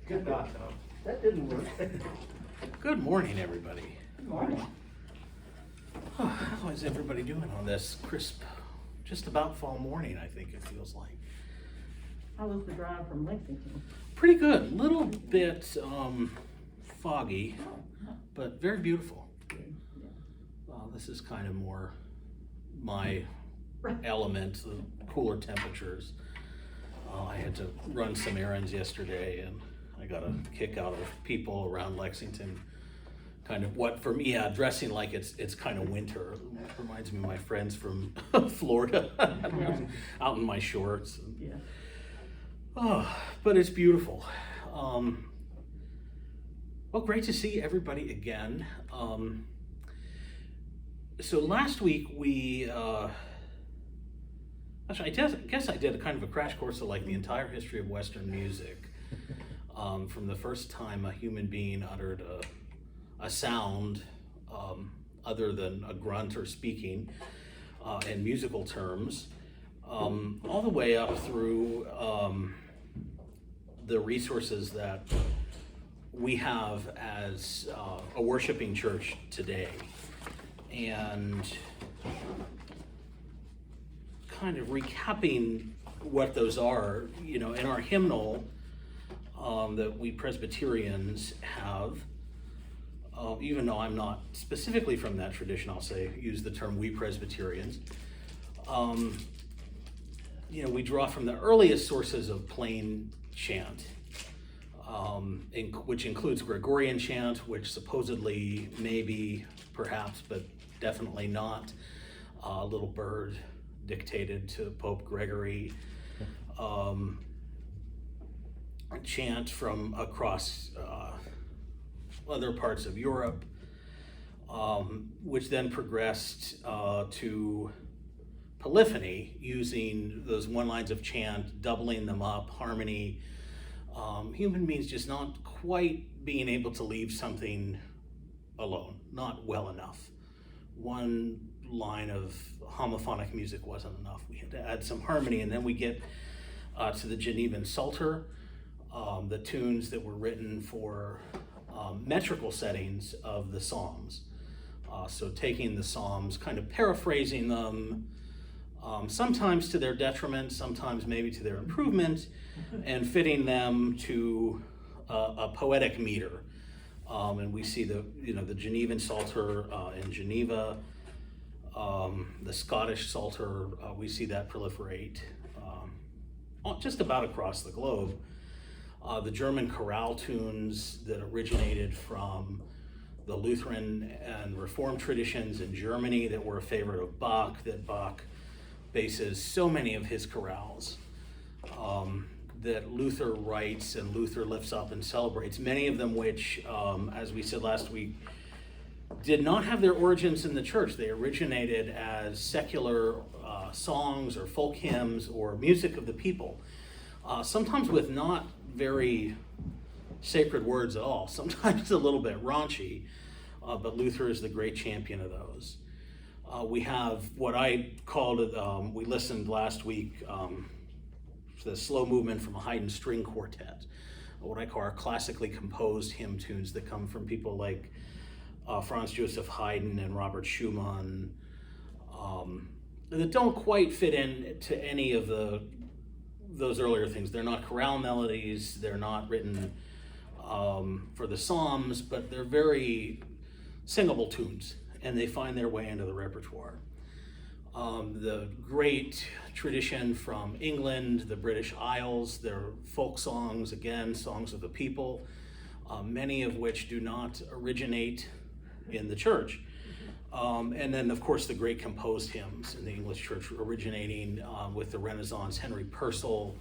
Good God, though. That didn't work. Good morning, everybody. Good morning. How is everybody doing on this crisp, just about fall morning, I think it feels like? How was the drive from Lexington? Pretty good. Little bit foggy, but very beautiful. This is kind of more my element, the cooler temperatures. I had to run some errands yesterday, and I got a kick out of people around Lexington. Kind of what for me, dressing like it's kind of winter. It reminds me of my friends from Florida, out in my shorts. Yeah. Oh, but it's beautiful. Well, great to see everybody again. So last week we, actually, guess I did a kind of a crash course of like the entire history of Western music, from the first time a human being uttered a sound other than a grunt or speaking in musical terms, all the way up through the resources that we have as a worshiping church today. And kind of recapping what those are, you know, in our hymnal that we Presbyterians have, even though I'm not specifically from that tradition, I'll use the term we Presbyterians. You know, we draw from the earliest sources of plain chant, which includes Gregorian chant, which supposedly, maybe, perhaps, but definitely not, Little Bird dictated to Pope Gregory, chant from across other parts of Europe, which then progressed to polyphony, using those one lines of chant, doubling them up, harmony. Human beings just not quite being able to leave something alone, not well enough. One line of homophonic music wasn't enough. We had to add some harmony, and then we get to the Genevan Psalter, the tunes that were written for metrical settings of the Psalms. So taking the Psalms, kind of paraphrasing them, sometimes to their detriment, sometimes maybe to their improvement, and fitting them to a poetic meter. And we see the Genevan Psalter in Geneva, the Scottish Psalter, we see that proliferate just about across the globe. The German chorale tunes that originated from the Lutheran and Reformed traditions in Germany that were a favorite of Bach, that Bach bases so many of his chorales that Luther writes and Luther lifts up and celebrates, many of them which, as we said last week, did not have their origins in the church. They originated as secular songs or folk hymns or music of the people, sometimes with not very sacred words at all, sometimes a little bit raunchy, but Luther is the great champion of those. We have what I called, we listened last week, to the slow movement from a Haydn string quartet, what I call our classically composed hymn tunes that come from people like Franz Joseph Haydn and Robert Schumann, that don't quite fit into any of those earlier things. They're not chorale melodies, they're not written for the Psalms, but they're very singable tunes, and they find their way into the repertoire. The great tradition from England, the British Isles, their folk songs, again, songs of the people, many of which do not originate in the church. And then, of course, the great composed hymns in the English church, originating with the Renaissance, Henry Purcell,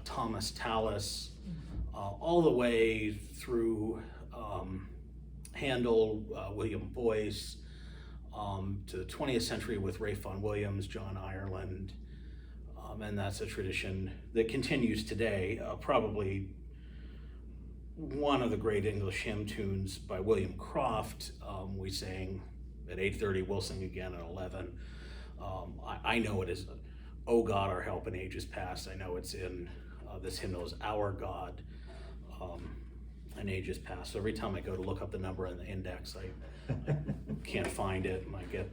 Thomas Tallis, all the way through Handel, William Boyce, to the 20th century with Ralph Vaughan Williams, John Ireland, and that's a tradition that continues today. Probably one of the great English hymn tunes by William Croft, we sang at 8:30, we'll sing again at 11. I know it is, "O God, our help in ages past." I know it's in this hymnal is "Our God." an ages past. So every time I go to look up the number in the index, I can't find it, and I get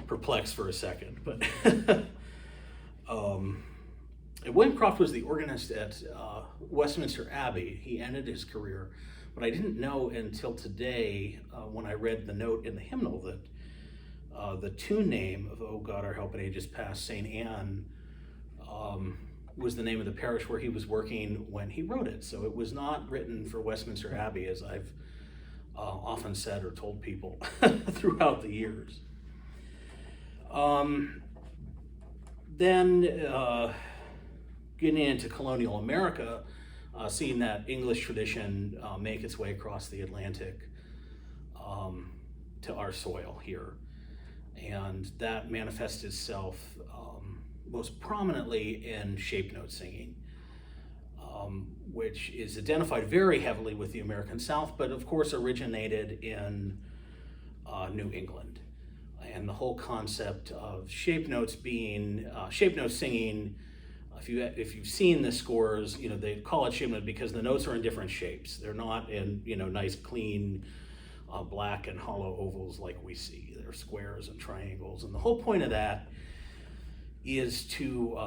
perplexed for a second. But William Croft was the organist at Westminster Abbey. He ended his career, but I didn't know until today when I read the note in the hymnal that the tune name of "O God, Our Help in Ages Past," St. Anne, was the name of the parish where he was working when he wrote it. So it was not written for Westminster Abbey, as I've often said or told people throughout the years. Then getting into colonial America, seeing that English tradition make its way across the Atlantic to our soil here. And that manifests itself most prominently in shape note singing, which is identified very heavily with the American South, but of course originated in New England. And the whole concept of shape notes being, shape note singing, if you've seen the scores, they call it shape note because the notes are in different shapes. They're not in, nice, clean, black and hollow ovals like we see. They're squares and triangles. And the whole point of that is to,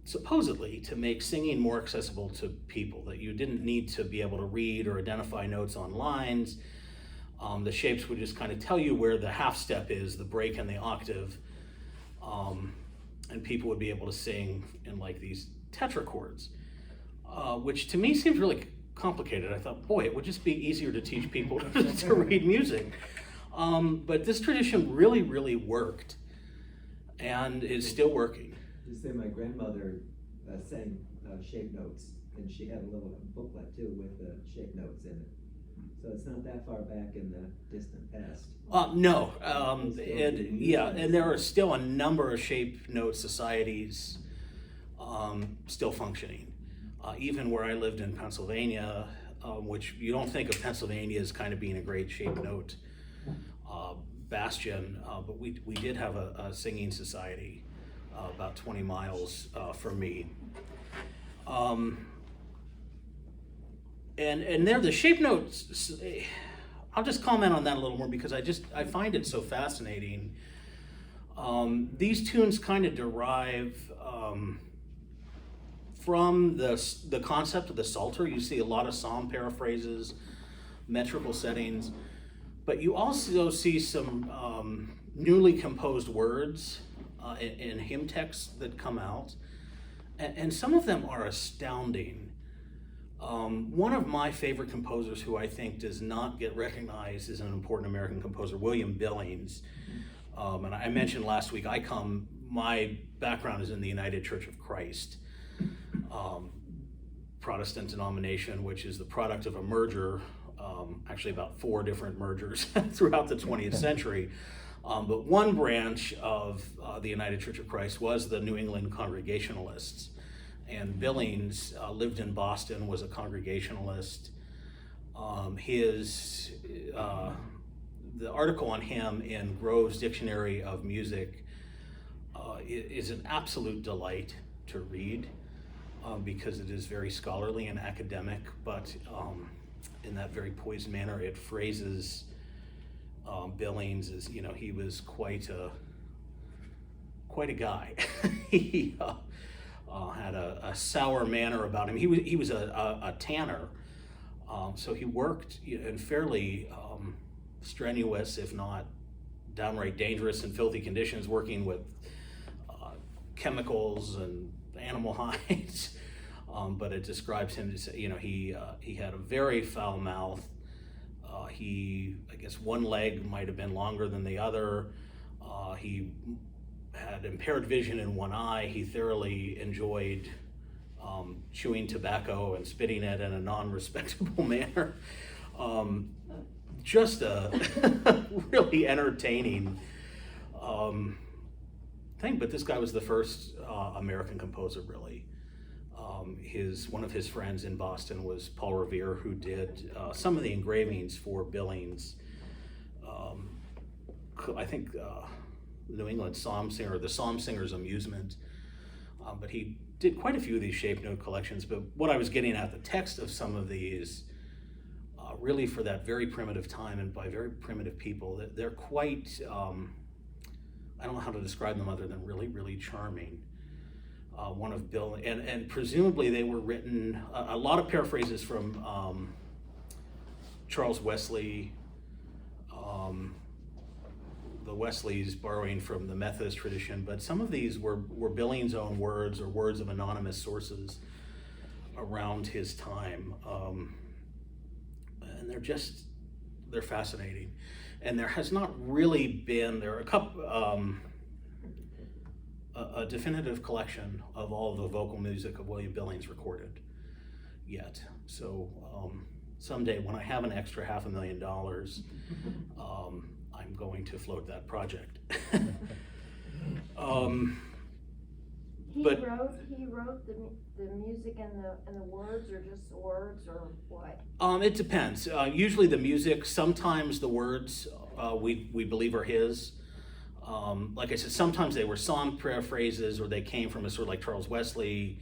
supposedly, to make singing more accessible to people, that you didn't need to be able to read or identify notes on lines. The shapes would just kind of tell you where the half step is, the break and the octave, and people would be able to sing in like these tetrachords, which to me seems really complicated. I thought, boy, it would just be easier to teach people to read music. But this tradition really, really worked, and is still working. You say my grandmother sang shape notes, and she had a little booklet too with shape notes in it. So it's not that far back in the distant past. No, and there are still a number of shape note societies still functioning. Even where I lived in Pennsylvania, which you don't think of Pennsylvania as kind of being a great shape note bastion, but we did have a singing society about 20 miles from me. And there, the shape notes, I'll just comment on that a little more because I find it so fascinating. These tunes kind of derive from the concept of the Psalter. You see a lot of psalm paraphrases, metrical settings, but you also see some newly composed words in hymn texts that come out, and some of them are astounding. One of my favorite composers who I think does not get recognized as an important American composer, William Billings. And I mentioned last week, my background is in the United Church of Christ, Protestant denomination, which is the product of a merger, actually about 4 different mergers throughout the 20th century. But one branch of the United Church of Christ was the New England Congregationalists. And Billings lived in Boston, was a Congregationalist. The article on him in Grove's Dictionary of Music is an absolute delight to read because it is very scholarly and academic, but in that very poised manner, it phrases Billings as, he was quite a guy. He had a sour manner about him. He was a tanner, so he worked in fairly strenuous, if not downright dangerous and filthy conditions, working with chemicals and animal hides. But it describes him as, he had a very foul mouth. I guess one leg might have been longer than the other. He had impaired vision in one eye. He thoroughly enjoyed chewing tobacco and spitting it in a non-respectable manner. Just a really entertaining thing, but this guy was the first American composer, really. One of his friends in Boston was Paul Revere, who did some of the engravings for Billings. I think New England Psalm Singer, the Psalm Singer's Amusement, but he did quite a few of these shape note collections. But what I was getting at, the text of some of these really for that very primitive time and by very primitive people. They're quite, I don't know how to describe them other than really, really charming. One of Bill, and presumably they were written, a lot of paraphrases from Charles Wesley, the Wesleys borrowing from the Methodist tradition, but some of these were Billings' own words or words of anonymous sources around his time. And they're fascinating. And there has not really been, there are a couple, a definitive collection of all the vocal music of William Billings recorded yet. So someday when I have an extra $500,000, I'm going to float that project. He But- wrote the music and the words, or just words, or what? It depends. Usually the music, sometimes the words we believe are his. Like I said, sometimes they were song paraphrases or they came from a sort of like Charles Wesley.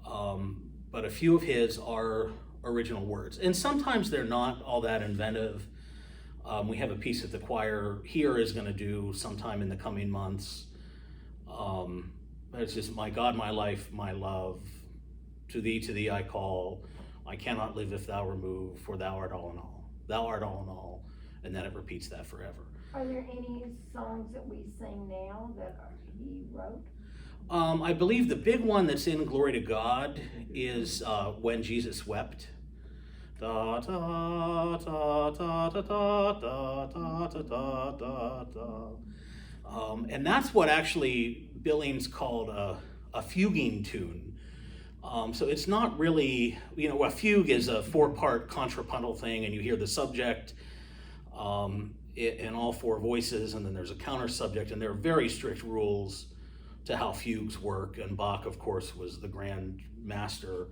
But a few of his are original words. And sometimes they're not all that inventive. We have a piece that the choir here is going to do sometime in the coming months. It's just, my God, my life, my love, to thee I call. I cannot live if thou remove, for thou art all in all. Thou art all in all. And then it repeats that forever. Are there any songs that we sing now that he wrote? I believe the big one that's in Glory to God is When Jesus Wept. Da da da da da da da da da da da. And that's what actually Billings called a fuguing tune. So it's not really, a fugue is a 4-part contrapuntal thing, and you hear the subject in all 4 voices, and then there's a counter subject, and there are very strict rules to how fugues work. And Bach, of course, was the grand master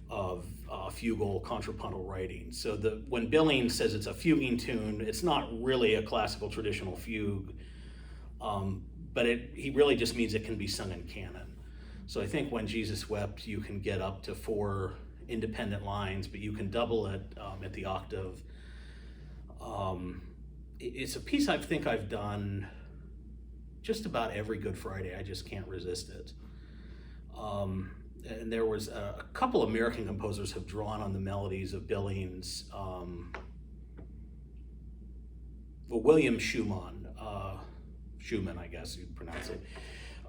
of fugal contrapuntal writing. So when Billings says it's a fuguing tune, it's not really a classical traditional fugue. But he really just means it can be sung in canon. So I think When Jesus Wept, you can get up to 4 independent lines, but you can double it at the octave. It's a piece I think I've done just about every Good Friday. I just can't resist it. And there was a couple American composers have drawn on the melodies of Billings. William Schumann, I guess you'd pronounce it,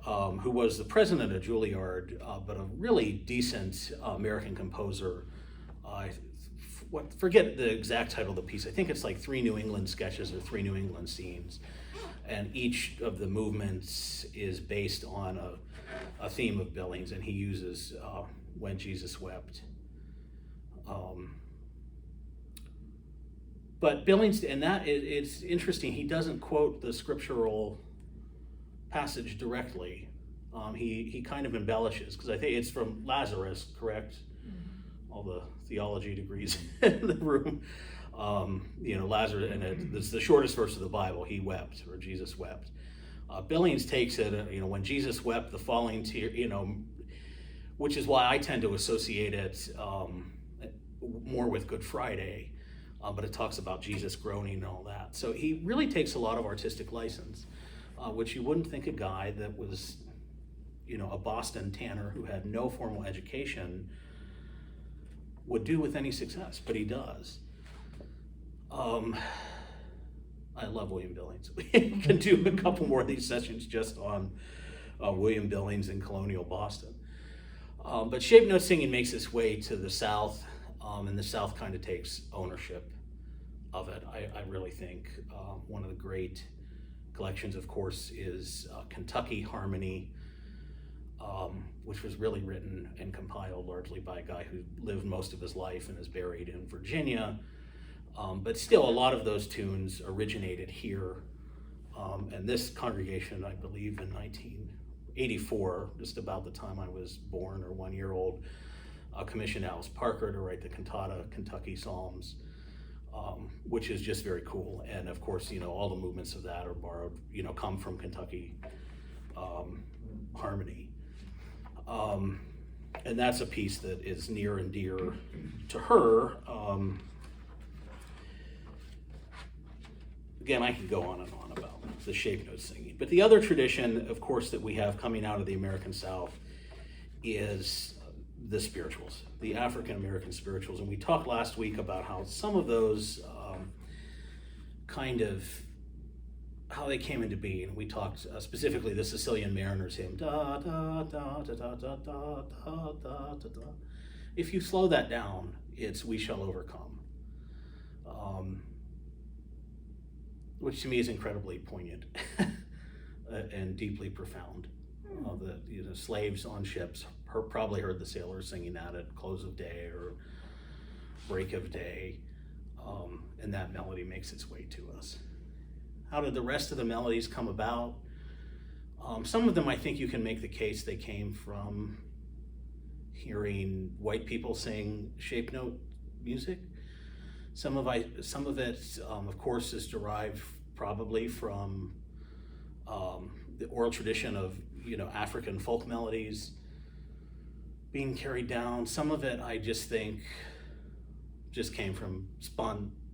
who was the president of Juilliard, but a really decent American composer. Forget the exact title of the piece. I think it's like 3 New England sketches or 3 New England scenes. And each of the movements is based on a theme of Billings, and he uses When Jesus Wept. But Billings, and it's interesting, he doesn't quote the scriptural passage directly. He kind of embellishes, because I think it's from Lazarus, correct? Mm-hmm. All the theology degrees in the room. Lazarus, and it's the shortest verse of the Bible, he wept, or Jesus wept. Billings takes it, when Jesus wept, the falling tear, which is why I tend to associate it more with Good Friday, but it talks about Jesus groaning and all that. So he really takes a lot of artistic license, which you wouldn't think a guy that was, a Boston tanner who had no formal education would do with any success, but he does. I love William Billings. We can do a couple more of these sessions just on William Billings in colonial Boston. But shape note singing makes its way to the South, and the South kind of takes ownership of it. I really think one of the great collections, of course, is Kentucky Harmony, which was really written and compiled largely by a guy who lived most of his life and is buried in Virginia. But still, a lot of those tunes originated here. And this congregation, I believe in 1984, just about the time I was born or 1 year old, commissioned Alice Parker to write the cantata Kentucky Psalms, which is just very cool. And of course, all the movements of that are borrowed, come from Kentucky Harmony. And that's a piece that is near and dear to her. again, I could go on and on about the shape note singing. But the other tradition, of course, that we have coming out of the American South is the spirituals, the African American spirituals. And we talked last week about how some of those kind of how they came into being. We talked specifically the Sicilian Mariners hymn, da da da da da da da da da da da. If you slow that down, it's "We shall overcome," which to me is incredibly poignant and deeply profound. The slaves on ships probably heard the sailors singing that at close of day or break of day, and that melody makes its way to us. How did the rest of the melodies come about? Some of them, I think you can make the case they came from hearing white people sing shape note music. Some of it, of course, is derived probably from the oral tradition of African folk melodies being carried down. Some of it, I just think, just came from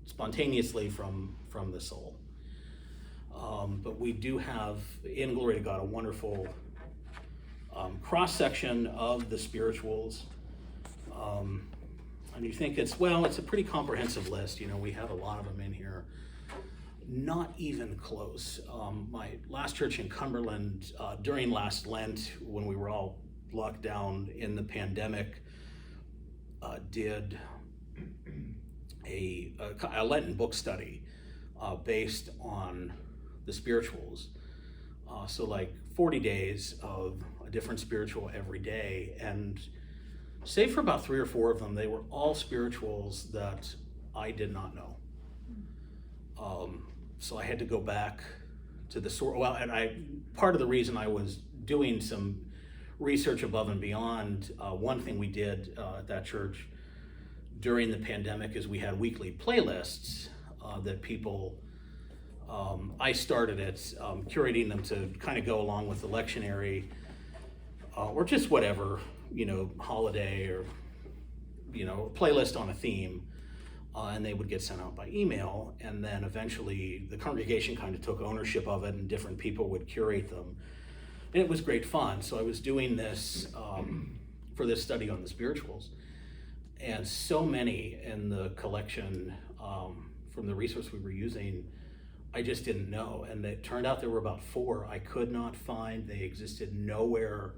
spontaneously from the soul. But we do have, in Glory to God, a wonderful cross-section of the spirituals. And you think it's a pretty comprehensive list. We have a lot of them in here. Not even close. My last church in Cumberland, during last Lent, when we were all locked down in the pandemic, did a Lenten book study based on the spirituals. So like 40 days of a different spiritual every day, and save for about 3 or 4 of them, they were all spirituals that I did not know. So I had to go back to the source. Well, and part of the reason I was doing some research above and beyond, one thing we did at that church during the pandemic is we had weekly playlists that people, I started it, curating them to kind of go along with the lectionary, or just whatever, holiday or, playlist on a theme. And they would get sent out by email, and then eventually the congregation kind of took ownership of it and different people would curate them. And it was great fun. So I was doing this for this study on the spirituals, and so many in the collection from the resource we were using, I just didn't know. And it turned out there were about 4 I could not find. They existed nowhere,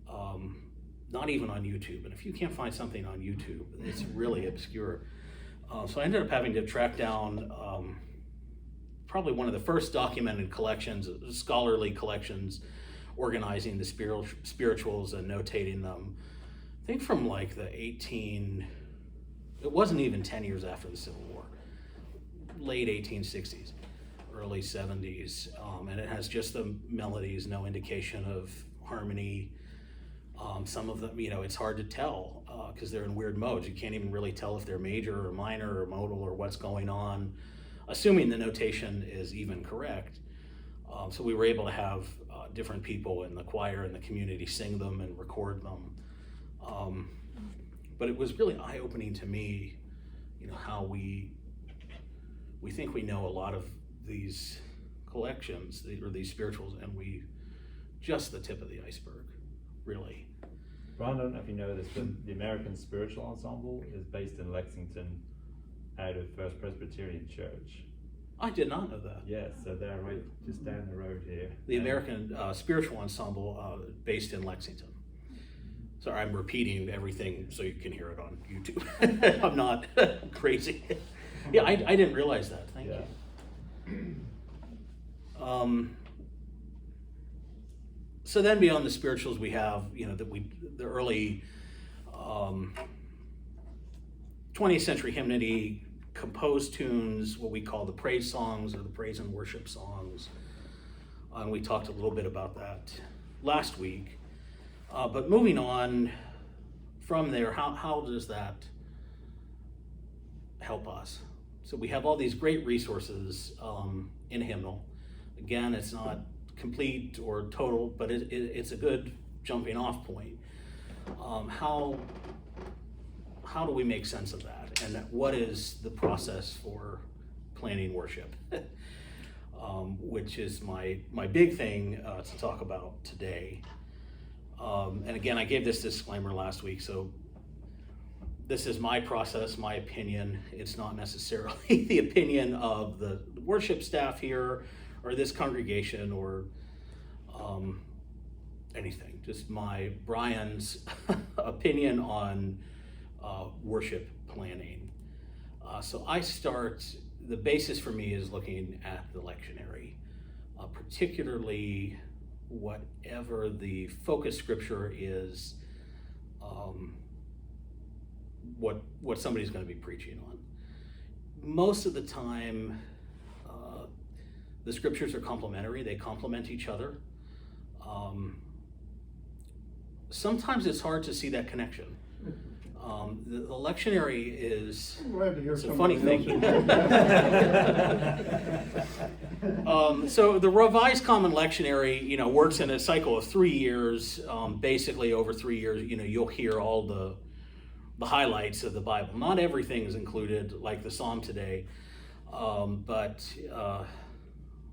not even on YouTube. And if you can't find something on YouTube, it's really obscure. So I ended up having to track down probably one of the first documented collections, scholarly collections, organizing the spirituals and notating them. I think from like it wasn't even 10 years after the Civil War, late 1860s, early 70s. And it has just the melodies, no indication of harmony. Some of them, it's hard to tell because they're in weird modes. You can't even really tell if they're major or minor or modal or what's going on, assuming the notation is even correct. So we were able to have different people in the choir and the community sing them and record them. But it was really eye-opening to me, how we think we know a lot of these collections or these spirituals, and we just the tip of the iceberg, really. Bryan, I don't know if you know this, but the American Spiritual Ensemble is based in Lexington out of First Presbyterian Church. I did not know that. Yes, so they're right just down the road here. The American Spiritual Ensemble based in Lexington. Sorry, I'm repeating everything so you can hear it on YouTube. I'm not crazy. Yeah, I didn't realize that. Thank you. So then beyond the spirituals we have, the early 20th century hymnody, composed tunes, what we call the praise songs or the praise and worship songs. And we talked a little bit about that last week. But moving on from there, how does that help us? So we have all these great resources in hymnal. Again, it's not complete or total, but it's a good jumping off point. How do we make sense of that? And what is the process for planning worship, which is my big thing to talk about today. And again, I gave this disclaimer last week, so this is my process, my opinion. It's not necessarily the opinion of the worship staff here or this congregation or anything. Just Bryan's opinion on worship planning. So the basis for me is looking at the lectionary, particularly whatever the focus scripture is, what somebody's going to be preaching on. Most of the time, the scriptures are complementary. They complement each other. Sometimes it's hard to see that connection. The lectionary is it's a funny thing. So the Revised Common Lectionary, works in a cycle of 3 years. Basically, over 3 years, you'll hear all the highlights of the Bible. Not everything is included, like the Psalm today, but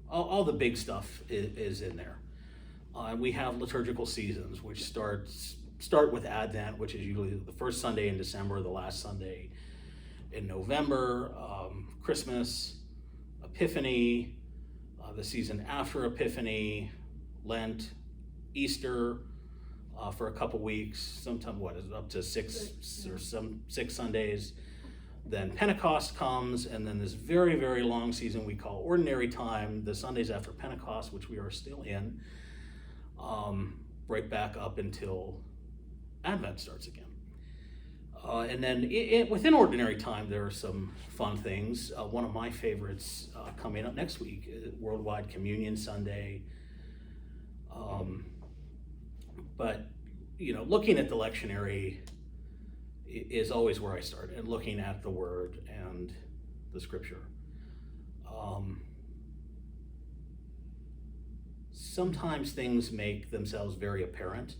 all the big stuff is in there. We have Liturgical Seasons, which start with Advent, which is usually the first Sunday in December, the last Sunday in November, Christmas, Epiphany, the season after Epiphany, Lent, Easter, for a couple weeks, sometime up to six Sundays. Then Pentecost comes, and then this very, very long season we call Ordinary Time, the Sundays after Pentecost, which we are still in, right back up until Advent starts again. And then within Ordinary Time, there are some fun things. One of my favorites coming up next week, Worldwide Communion Sunday. But, looking at the lectionary is always where I start, and looking at the Word and the Scripture. Sometimes things make themselves very apparent.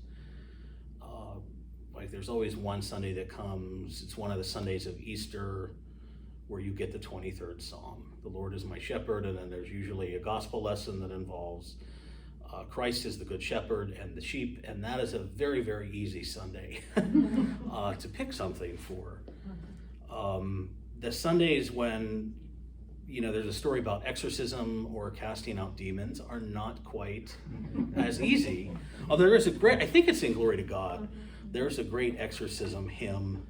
Like there's always one Sunday that comes, it's one of the Sundays of Easter, where you get the 23rd Psalm. The Lord is my shepherd, and then there's usually a gospel lesson that involves Christ is the good shepherd and the sheep, and that is a very, very easy Sunday to pick something for. The Sundays when, there's a story about exorcism or casting out demons are not quite as easy. Although there is I think it's in Glory to God, there's a great exorcism hymn,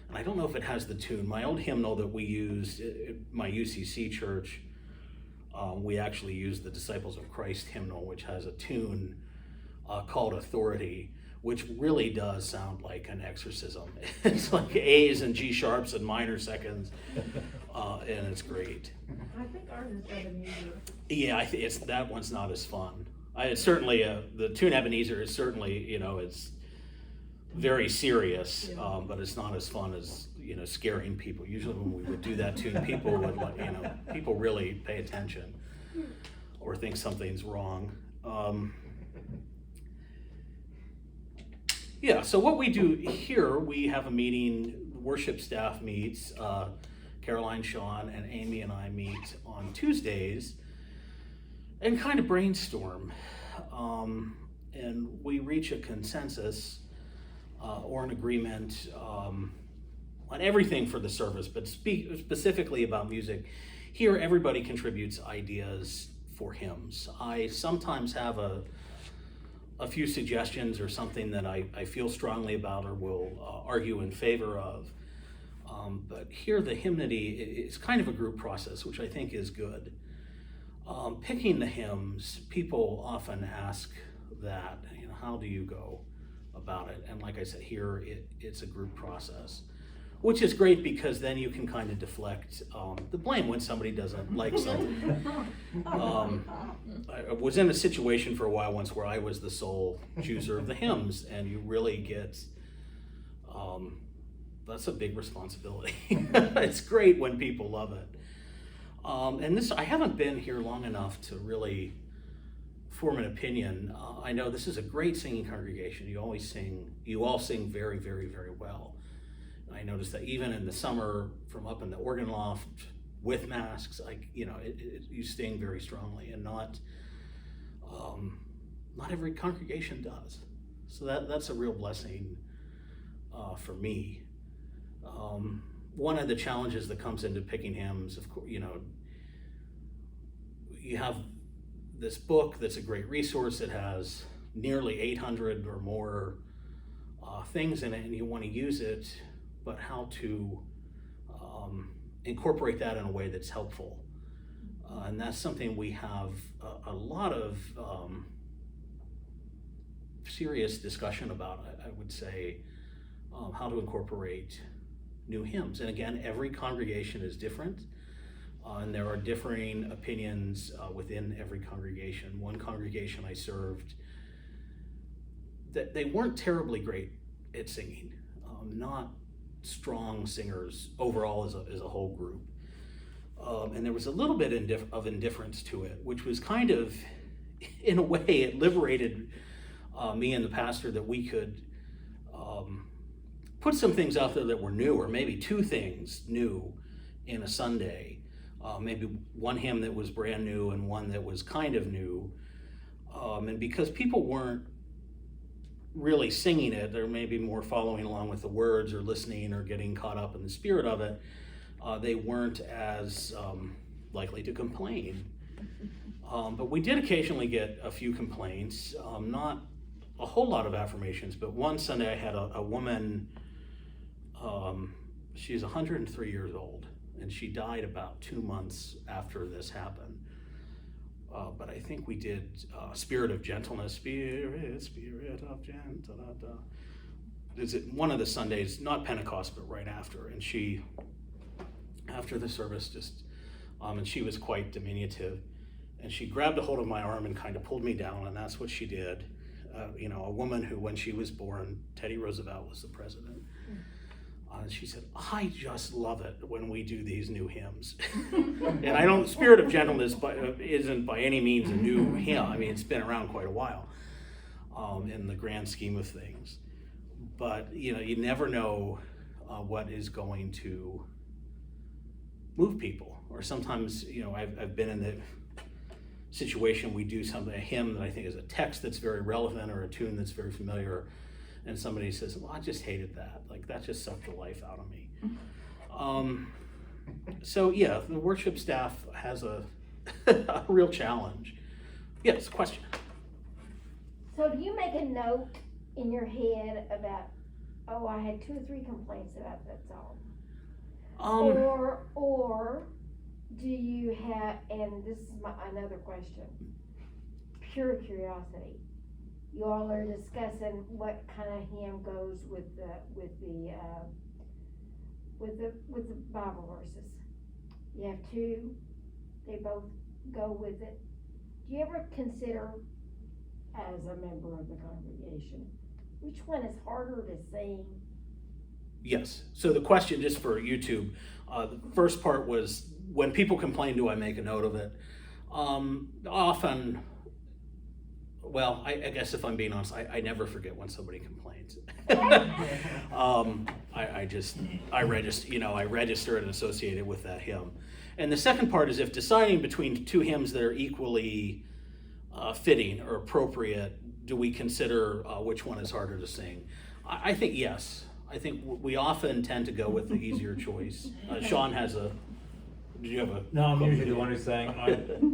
and I don't know if it has the tune. My old hymnal that we used at my UCC church, we actually used the Disciples of Christ hymnal, which has a tune called Authority, which really does sound like an exorcism. It's like A's and G sharps and minor seconds, and it's great. I think ours is Ebenezer. Yeah, that one's not as fun. It's certainly the tune Ebenezer is certainly it's very serious, but it's not as fun as scaring people. Usually when we would do that tune, people would people really pay attention or think something's wrong. So what we do here, we have a meeting, worship staff meets, Caroline, Sean, and Amy and I meet on Tuesdays and kind of brainstorm. And we reach a consensus or an agreement on everything for the service, but specifically about music. Here, everybody contributes ideas for hymns. I sometimes have a few suggestions or something that I feel strongly about or will argue in favor of. But here, the hymnody is kind of a group process, which I think is good. Picking the hymns, people often ask that, how do you go about it? And like I said, here it's a group process, which is great because then you can kind of deflect the blame when somebody doesn't like something. I was in a situation for a while once where I was the sole chooser of the hymns, and you really get, that's a big responsibility. It's great when people love it. And I haven't been here long enough to really form an opinion. I know this is a great singing congregation. You all sing very, very, very well. I noticed that even in the summer from up in the organ loft with masks, you sting very strongly, and not every congregation does. So that's a real blessing for me. One of the challenges that comes into picking hymns, of course, you have this book that's a great resource. It has nearly 800 or more things in it, and you want to use it, but how to incorporate that in a way that's helpful. And that's something we have a lot of serious discussion about, I would say, how to incorporate new hymns. And again, every congregation is different, and there are differing opinions within every congregation. One congregation I served, that they weren't terribly great at singing, not strong singers overall as a whole group. And there was a little bit of indifference to it, which was kind of, in a way, it liberated me and the pastor that we could put some things out there that were new, or maybe two things new in a Sunday. Maybe one hymn that was brand new and one that was kind of new. And because people weren't really singing it, they're maybe more following along with the words or listening or getting caught up in the spirit of it, they weren't as likely to complain. But we did occasionally get a few complaints, not a whole lot of affirmations, but one Sunday I had a woman, she's 103 years old, and she died about 2 months after this happened. But I think we did Spirit of Gentleness, Spirit of Gentleness. Is it one of the Sundays, not Pentecost, but right after, and she, after the service, just, and she was quite diminutive, and she grabbed a hold of my arm and kind of pulled me down, and that's what she did. A woman who, when she was born, Teddy Roosevelt was the president. And she said, "I just love it when we do these new hymns." And Spirit of Gentleness isn't by any means a new hymn. I mean, it's been around quite a while in the grand scheme of things. But, you never know what is going to move people. Or sometimes, I've been in the situation, we do a hymn that I think is a text that's very relevant or a tune that's very familiar, and somebody says, "Well, I just hated that. Like, that just sucked the life out of me." So yeah, the worship staff has a real challenge. Yes, question. So do you make a note in your head about, I had 2 or 3 complaints about that song? Or do you have, and this is another question, pure curiosity. You all are discussing what kind of hymn goes with the Bible verses. You have 2, they both go with it. Do you ever consider, as a member of the congregation, which one is harder to sing? Yes. So the question, just for YouTube, the first part was, when people complain, do I make a note of it? Often, well, I guess if I'm being honest, I never forget when somebody complains. I register it and associate it with that hymn. And the second part is, if deciding between 2 hymns that are equally fitting or appropriate, do we consider which one is harder to sing? I think yes. I think we often tend to go with the easier choice. Sean has did you have a? No, I'm usually the one who's saying,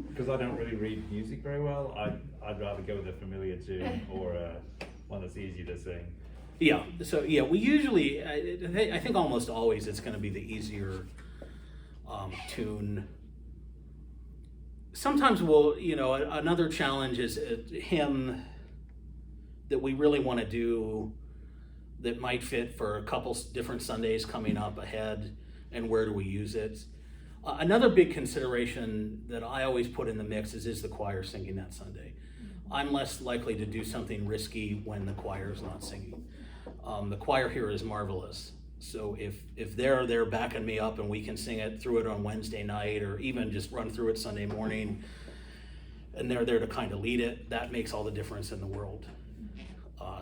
because I don't really read music very well, I'd rather go with a familiar tune or one that's easy to sing. Yeah, so yeah, we usually, I think almost always it's going to be the easier tune. Sometimes another challenge is a hymn that we really want to do that might fit for a couple different Sundays coming up ahead, and where do we use it? Another big consideration that I always put in the mix is the choir singing that Sunday. I'm less likely to do something risky when the choir is not singing. The choir here is marvelous. So if they're there backing me up and we can sing it through it on Wednesday night, or even just run through it Sunday morning, and they're there to kind of lead it, that makes all the difference in the world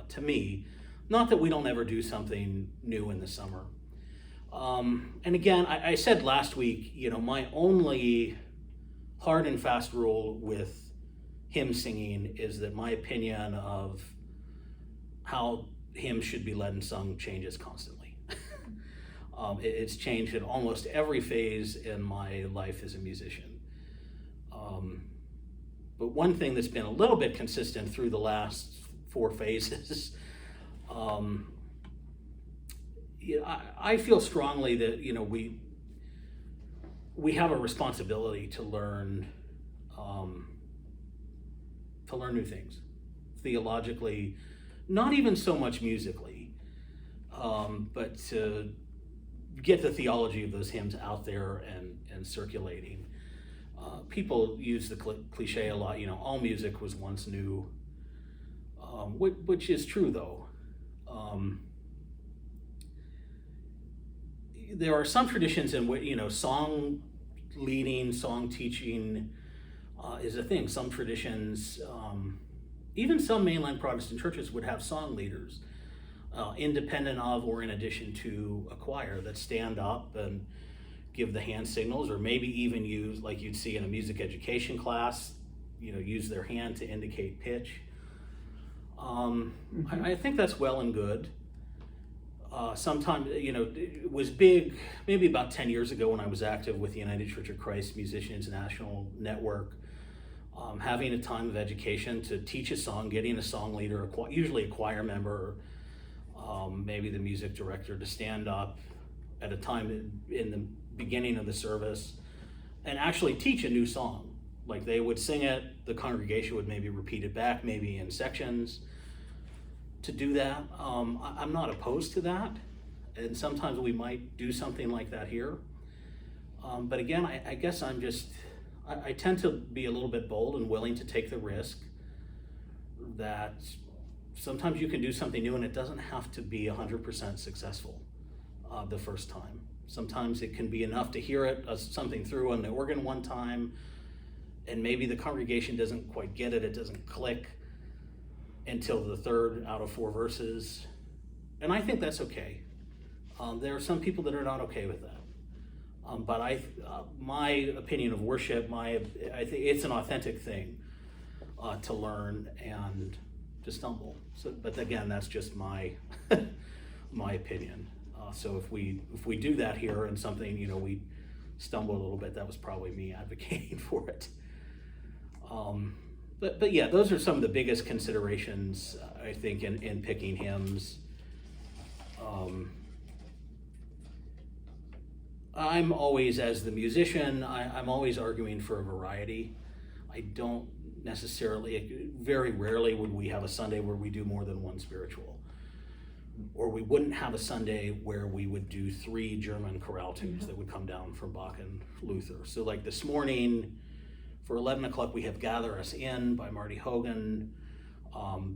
to me. Not that we don't ever do something new in the summer. And again, I said last week, my only hard and fast rule with hymn singing is that my opinion of how hymns should be led and sung changes constantly. It's changed in almost every phase in my life as a musician. But one thing that's been a little bit consistent through the last 4 phases, I feel strongly that we have a responsibility to learn new things theologically, not even so much musically, but to get the theology of those hymns out there and circulating. People use the cliche a lot, all music was once new, which is true though. There are some traditions in which, song leading, song teaching is a thing. Some traditions, even some mainline Protestant churches would have song leaders, independent of or in addition to a choir that stand up and give the hand signals, or maybe even use, like you'd see in a music education class, use their hand to indicate pitch. I think that's well and good. Sometimes, it was big, maybe about 10 years ago when I was active with the United Church of Christ Musicians National Network, having a time of education to teach a song, getting a song leader, usually a choir member, maybe the music director, to stand up at a time in the beginning of the service and actually teach a new song. Like they would sing it, the congregation would maybe repeat it back, maybe in sections. To do that, I'm not opposed to that, and sometimes we might do something like that here. But again, I guess I tend to be a little bit bold and willing to take the risk that sometimes you can do something new and it doesn't have to be 100% successful the first time. Sometimes it can be enough to hear it, something through on the organ one time, and maybe the congregation doesn't quite get it, it doesn't click until the 3rd out of 4 verses. And I think that's okay. There are some people that are not okay with that. But my opinion of worship, I think it's an authentic thing to learn and to stumble. So, but again, that's just my my opinion. So if we do that here and something, we stumble a little bit, that was probably me advocating for it. But yeah, those are some of the biggest considerations, I think, in picking hymns. I'm always, as the musician, I'm always arguing for a variety. I don't necessarily, very rarely would we have a Sunday where we do more than one spiritual. Or we wouldn't have a Sunday where we would do 3 German chorale tunes that would come down from Bach and Luther. So like this morning, for 11 o'clock, we have Gather Us In by Marty Hogan,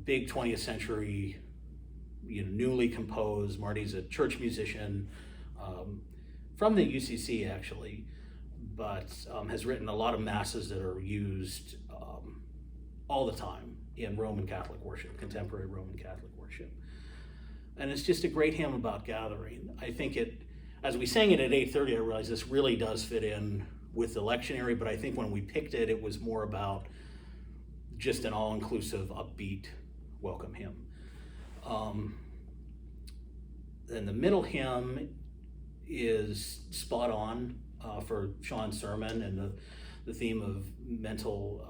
big 20th century, newly composed. Marty's a church musician from the UCC actually, but has written a lot of masses that are used all the time in Roman Catholic worship, contemporary Roman Catholic worship. And it's just a great hymn about gathering. I think as we sang it at 8:30, I realized this really does fit in with the lectionary, but I think when we picked it, it was more about just an all-inclusive, upbeat, welcome hymn. Then the middle hymn is spot on for Sean's sermon and the theme of mental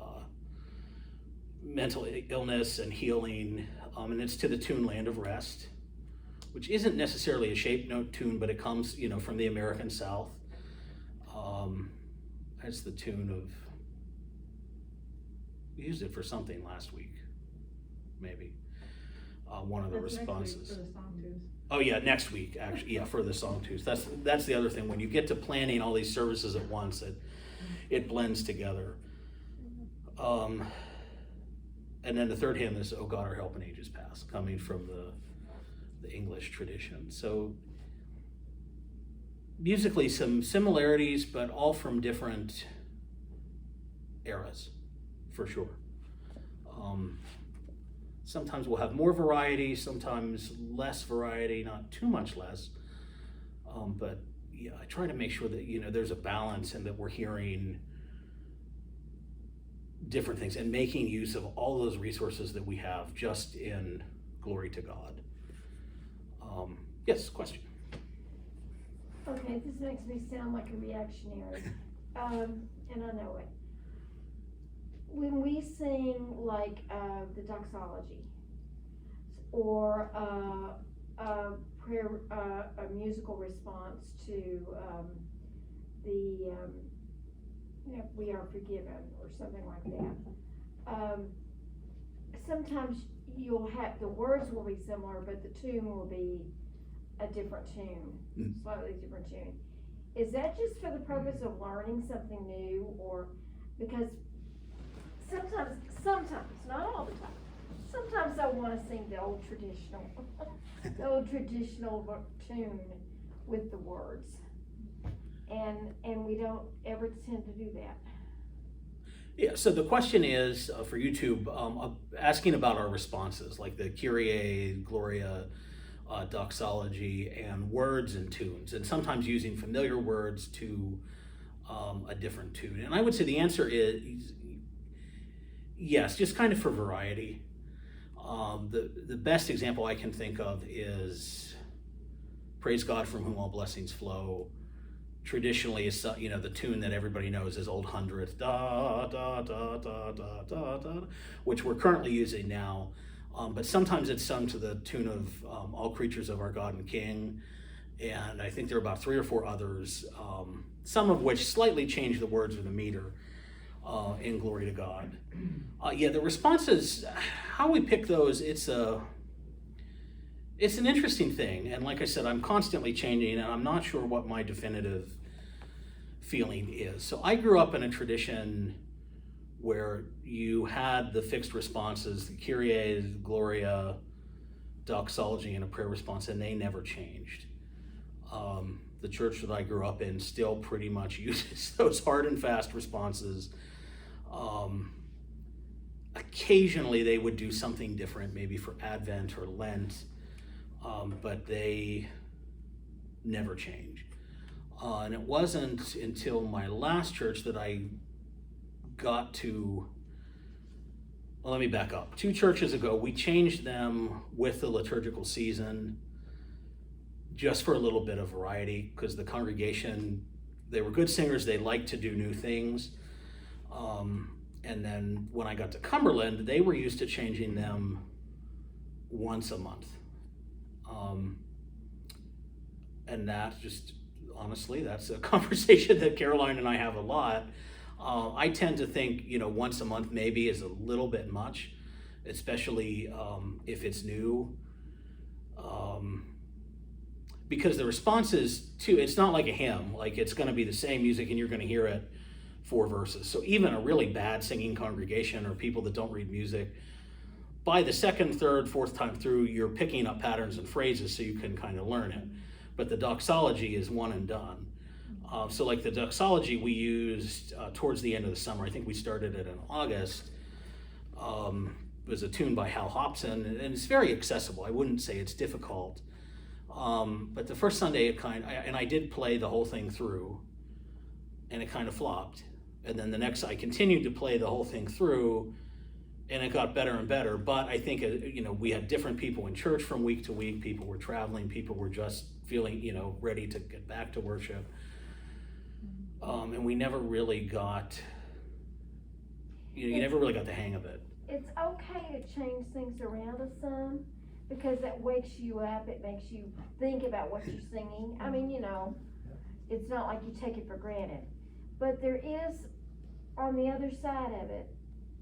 illness and healing, and it's to the tune Land of Rest, which isn't necessarily a shape note tune, but it comes, from the American South. That's the tune of, we used it for something last week, maybe. One of the That's responses. next week for the song twos. Oh yeah, next week, actually, yeah, for the song twos. That's the other thing. When you get to planning all these services at once, it blends together. And then the third hymn is "O God, Our Help in Ages Past," coming from the English tradition. So musically, some similarities, but all from different eras, for sure. Sometimes we'll have more variety, sometimes less variety, not too much less. But yeah, I try to make sure that, you know, there's a balance and that we're hearing different things and making use of all those resources that we have just in Glory to God. Yes, question? Okay, this makes me sound like a reactionary, and I know it. When we sing like the doxology or a prayer, a musical response to the We Are Forgiven or something like that, sometimes you'll have, the words will be similar, but the tune will be a different tune, slightly different tune. Is that just for the purpose of learning something new, or because sometimes, not all the time, sometimes I wanna sing the old traditional, tune with the words. And we don't ever tend to do that. Yeah, so the question is for YouTube, asking about our responses, like the Kyrie, Gloria, doxology, and words and tunes, and sometimes using familiar words to a different tune. And I would say the answer is yes, just kind of for variety. The best example I can think of is Praise God from whom all blessings flow. Traditionally, is, you know, the tune that everybody knows is Old Hundredth, da da da da da da da, which we're currently using now. But sometimes it's sung to the tune of All Creatures of Our God and King, and I think there are about 3 or 4 others, some of which slightly change the words or the meter in Glory to God. Yeah, the responses, how we pick those, it's an interesting thing, and like I said, I'm constantly changing, and I'm not sure what my definitive feeling is. So I grew up in a tradition where you had the fixed responses, the Kyrie, Gloria, doxology, and a prayer response, and they never changed. The church that I grew up in still pretty much uses those hard and fast responses. Occasionally they would do something different, maybe for Advent or Lent, but they never change. And it wasn't until my last church that I got to, well, let me back up. 2 churches ago, we changed them with the liturgical season just for a little bit of variety, because the congregation, they were good singers, they liked to do new things. And then when I got to Cumberland, they were used to changing them once a month. And that just, honestly, that's a conversation that Caroline and I have a lot. I tend to think, you know, once a month maybe is a little bit much, especially if it's new. Because the response is too, it's not like a hymn, like it's gonna be the same music and you're gonna hear it 4 verses. So even a really bad singing congregation or people that don't read music, by the 2nd, 3rd, 4th time through, you're picking up patterns and phrases so you can kind of learn it. But the doxology is one and done. So like the doxology we used towards the end of the summer, I think we started it in August. It was a tune by Hal Hobson, and it's very accessible. I wouldn't say it's difficult. But the first Sunday and I did play the whole thing through, and it kind of flopped. And then the next, I continued to play the whole thing through, and it got better and better. But I think, you know, we had different people in church from week to week. People were traveling. People were just feeling, you know, ready to get back to worship. And we never really got, you never really got the hang of it. It's okay to change things around a some, because that wakes you up, it makes you think about what you're singing. I mean, you know, it's not like you take it for granted. But there is, on the other side of it,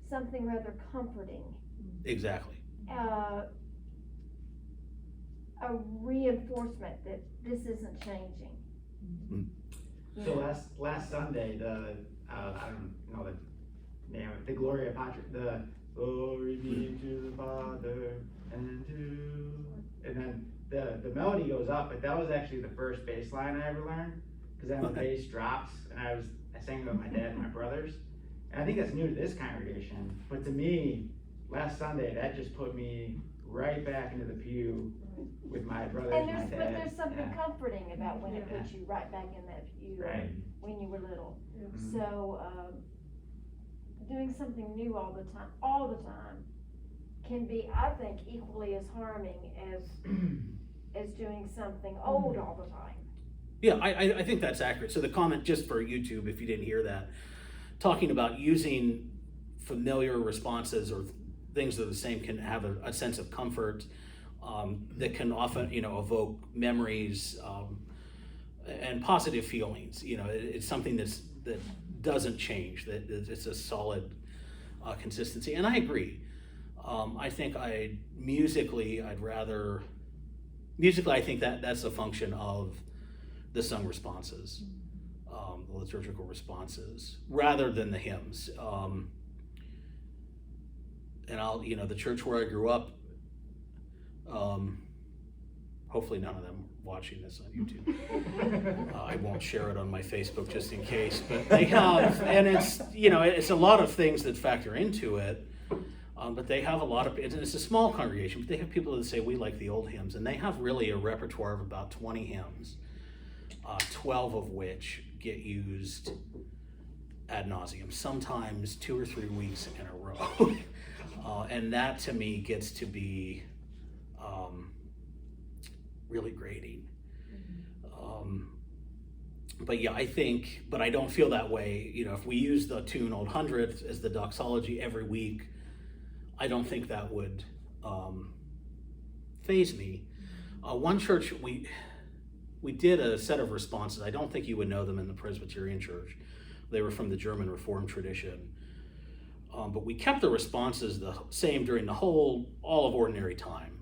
something rather comforting. Exactly. A reinforcement that this isn't changing. Mm-hmm. So last Sunday, I don't know the name of it, the Gloria Patri, the Glory be to the Father and then the melody goes up, but that was actually the first bass line I ever learned, because then the bass drops, and I sang it with my dad and my brothers, and I think that's new to this congregation, but to me, last Sunday, that just put me right back into the pew with my brothers, And my there's, dad. but there's something yeah. comforting about when it Yeah. puts you right back in that pew Right. when you were little. Mhm. So, doing something new all the time can be, I think, equally as harming as doing something old all the time. Yeah, I think that's accurate. So the comment, just for YouTube, if you didn't hear that, talking about using familiar responses or things that are the same can have a sense of comfort that can often, evoke memories and positive feelings. It's something that doesn't change, that it's a solid consistency. And I agree. I think musically, I think that's a function of the sung responses, the liturgical responses, rather than the hymns. And the church where I grew up, hopefully none of them watching this on YouTube. I won't share it on my Facebook just in case, but they have, and it's a lot of things that factor into it. But they have a lot of, it's a small congregation, but they have people that say we like the old hymns, and they have really a repertoire of about 20 hymns, 12 of which get used ad nauseum, sometimes 2 or 3 weeks in a row. And that to me gets to be really grating. But yeah, but I don't feel that way. If we use the tune Old Hundredth as the doxology every week, I don't think that would faze me. One church, we did a set of responses. I don't think you would know them in the Presbyterian church. They were from the German Reformed tradition. But we kept the responses the same during all of ordinary time,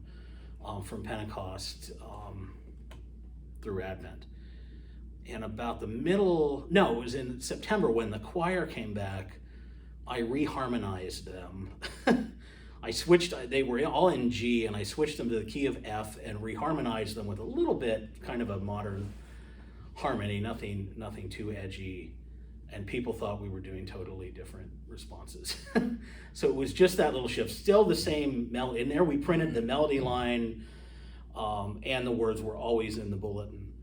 from Pentecost through Advent. And about it was in September when the choir came back, I reharmonized them. They were all in G, and I switched them to the key of F and reharmonized them with a little bit kind of a modern harmony, nothing too edgy. And people thought we were doing totally different responses. So it was just that little shift, still the same melody. In there we printed the melody line, and the words were always in the bulletin.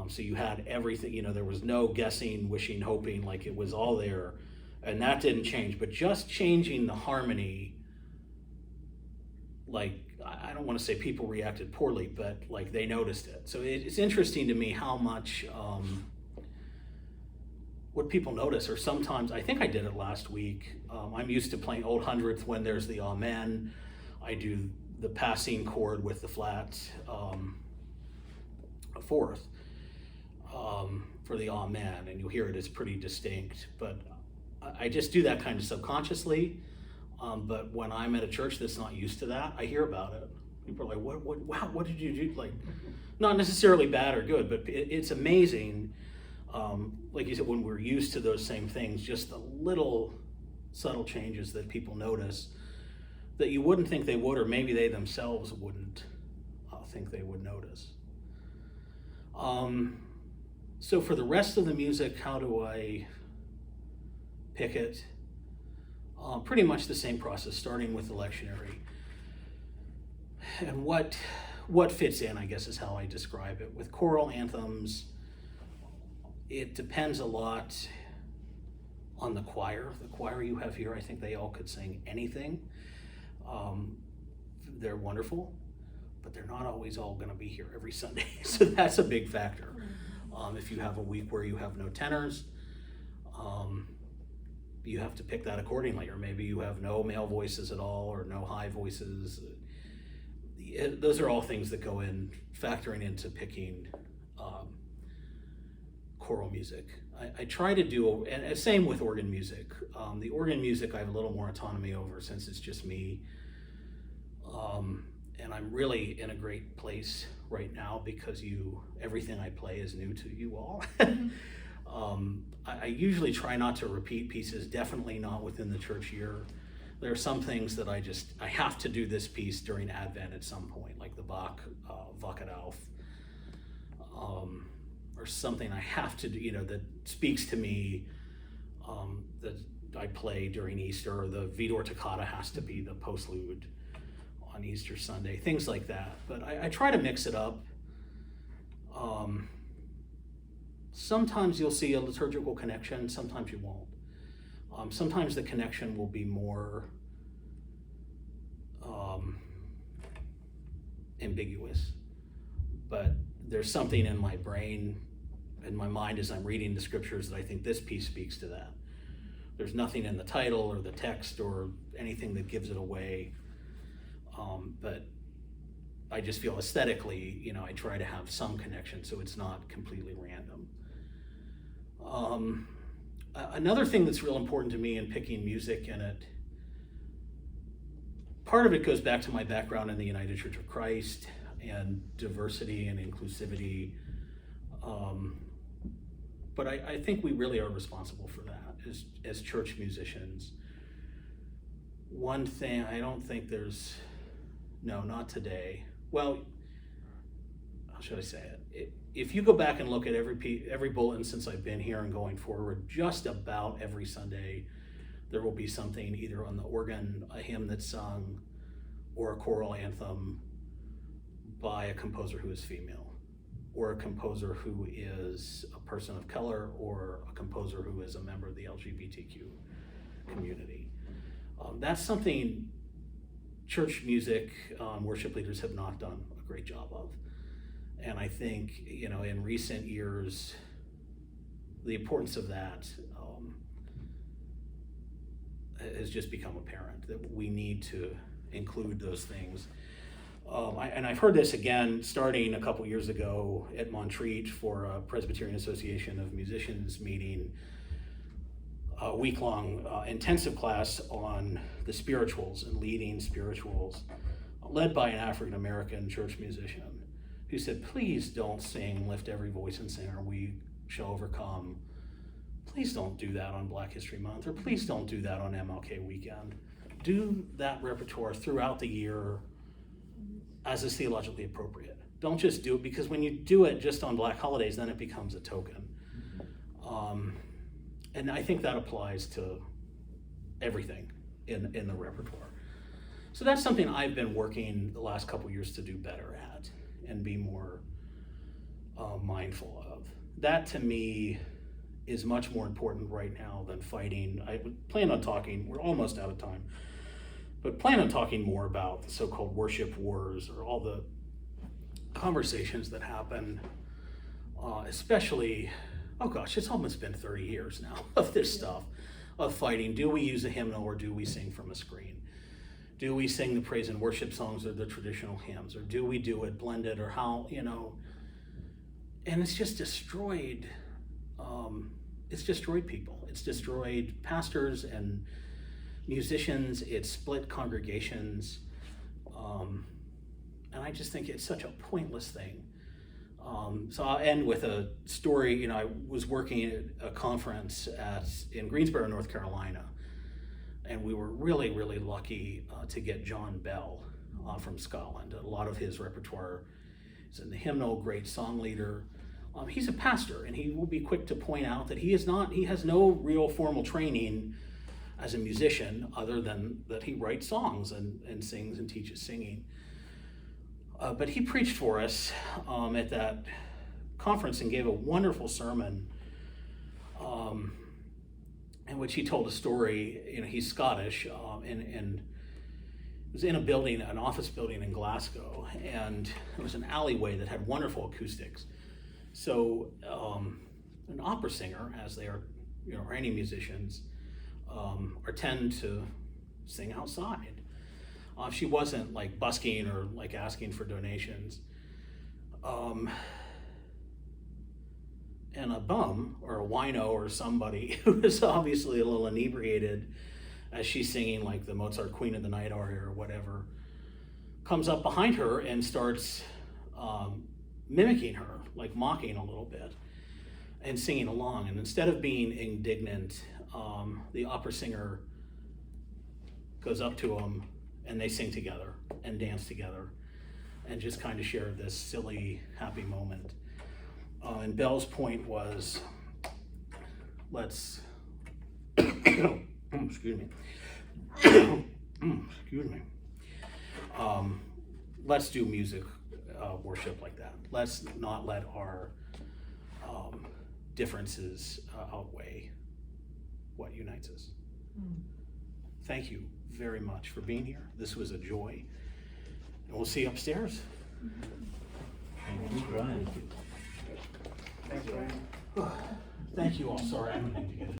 So you had everything, there was no guessing, wishing, hoping, like it was all there. And that didn't change, but just changing the harmony, like, I don't want to say people reacted poorly, but like they noticed it. So it's interesting to me how much, what people notice, or sometimes, I think I did it last week. I'm used to playing Old Hundredth when there's the Amen. I do the passing chord with the flat fourth for the Amen, and you'll hear it as pretty distinct. But I just do that kind of subconsciously. But when I'm at a church that's not used to that, I hear about it. People are like, wow, what did you do? Like, not necessarily bad or good, but it's amazing. Like you said, when we're used to those same things, just the little subtle changes that people notice that you wouldn't think they would, or maybe they themselves wouldn't think they would notice. So for the rest of the music, how do I pick it? Pretty much the same process, starting with the lectionary. And what fits in, I guess, is how I describe it. With choral anthems, it depends a lot on the choir. The choir you have here, I think they all could sing anything. They're wonderful, but they're not always all going to be here every Sunday. So that's a big factor. If you have a week where you have no tenors, you have to pick that accordingly, or maybe you have no male voices at all, or no high voices. Those are all things that go in factoring into picking choral music. I try to do, and same with organ music. The organ music I have a little more autonomy over since it's just me. And I'm really in a great place right now because everything I play is new to you all. I usually try not to repeat pieces, definitely not within the church year. There are some things that I have to do this piece during Advent at some point, like the Bach Vacat auf, or something I have to do, that speaks to me, that I play during Easter, or the Vidor Toccata has to be the postlude on Easter Sunday, things like that. But I try to mix it up. Sometimes you'll see a liturgical connection, sometimes you won't. Sometimes the connection will be more ambiguous, but there's something in my brain, in my mind as I'm reading the scriptures that I think this piece speaks to that. There's nothing in the title or the text or anything that gives it away, but I just feel aesthetically, I try to have some connection so it's not completely random. Another thing that's real important to me in picking music in it, part of it goes back to my background in the United Church of Christ and diversity and inclusivity. But I think we really are responsible for that as church musicians. One thing, I don't think there's, no, not today. Well, how should I say it? If you go back and look at every bulletin since I've been here and going forward, just about every Sunday, there will be something either on the organ, a hymn that's sung, or a choral anthem by a composer who is female, or a composer who is a person of color, or a composer who is a member of the LGBTQ community. That's something church music worship leaders have not done a great job of. And I think, in recent years, the importance of that has just become apparent, that we need to include those things. And I've heard this again, starting a couple years ago at Montreat for a Presbyterian Association of Musicians meeting, a week-long intensive class on the spirituals and leading spirituals, led by an African-American church musician, who said, please don't sing Lift Every Voice and Sing or We Shall Overcome. Please don't do that on Black History Month, or please don't do that on MLK weekend. Do that repertoire throughout the year as is theologically appropriate. Don't just do it, because when you do it just on Black holidays, then it becomes a token. And I think that applies to everything in the repertoire. So that's something I've been working the last couple years to do better at and be more mindful of. That to me is much more important right now than fighting. I would plan on talking, we're almost out of time, but plan on talking more about the so-called worship wars, or all the conversations that happen, especially, oh gosh, it's almost been 30 years now of this stuff, of fighting. Do we use a hymnal or do we sing from a screen? Do we sing the praise and worship songs or the traditional hymns, or do we do it blended, or how, and it's just destroyed, people. It's destroyed pastors and musicians, it's split congregations, and I just think it's such a pointless thing. So I'll end with a story. I was working at a conference in Greensboro, North Carolina, and we were really, really lucky to get John Bell from Scotland. A lot of his repertoire is in the hymnal, great song leader. He's a pastor, and he will be quick to point out that he has no real formal training as a musician, other than that he writes songs and sings and teaches singing. But he preached for us at that conference and gave a wonderful sermon in which he told a story. He's Scottish, and was in a building, an office building in Glasgow, and it was an alleyway that had wonderful acoustics. So an opera singer, as they are, or any musicians, tend to sing outside. She wasn't like busking or like asking for donations. And a bum or a wino or somebody who is obviously a little inebriated as she's singing like the Mozart Queen of the Night aria or whatever, comes up behind her and starts mimicking her, like mocking a little bit and singing along. And instead of being indignant, the opera singer goes up to him and they sing together and dance together and just kind of share this silly, happy moment. And Bell's point was, let's, excuse me, excuse me. let's do music, worship like that. Let's not let our differences outweigh what unites us. Thank you very much for being here. This was a joy. And we'll see you upstairs. Thank you, Bryan. Thanks, Bryan. Thank you all. Sorry, I'm going to get it.